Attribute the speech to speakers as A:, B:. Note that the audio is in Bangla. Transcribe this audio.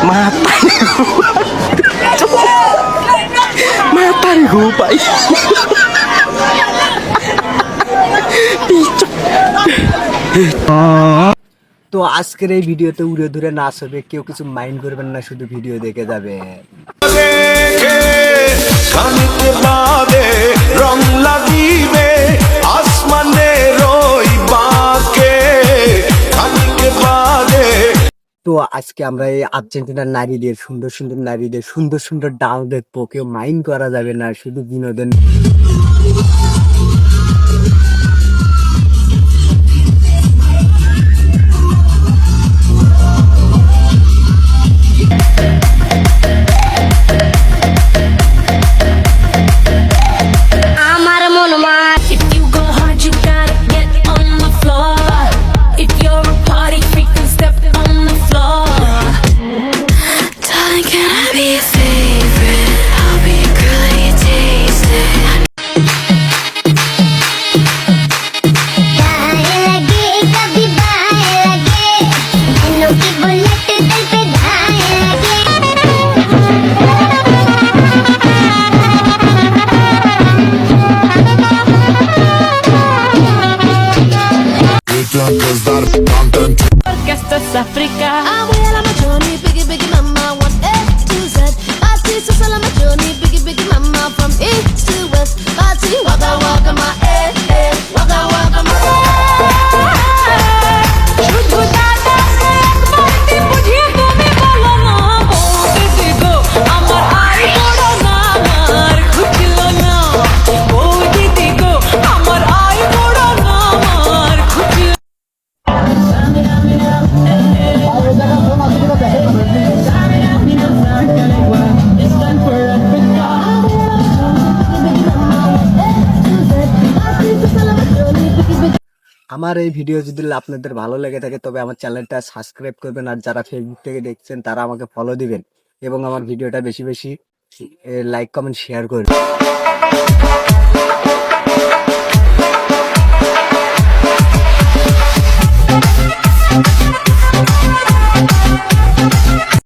A: মাথায় ঘুপাই তো আজকের এই ভিডিওতে উড়ে ধরে নাচ হবে, কেউ কিছু মাইন্ড করবেন না, শুধু ভিডিও দেখে যাবে। রং লাগিবে আসমানের ওই বাঁকে খানিকে বাদে। তো আজকে আমরা এই আর্জেন্টিনার নারীদের, সুন্দর সুন্দর নারীদের সুন্দর সুন্দর ডান্স দেখবো, কেউ মাইন্ড করা যাবে না, শুধু বিনোদন।
B: Orquestas África. Abuela Machoni, biggie biggie mama, one A to Z. Party Susala Machoni, biggie biggie mama, from east to west. Party waka waka my waka waka my
A: আমার এই ভিডিও যদি আপনাদের ভালো লেগে থাকে তবে আমার চ্যানেলটা সাবস্ক্রাইব করবেন, আর যারা ফেসবুক থেকে দেখছেন তারা আমাকে ফলো দিবেন এবং আমার ভিডিওটা বেশি বেশি লাইক কমেন্ট শেয়ার করবেন।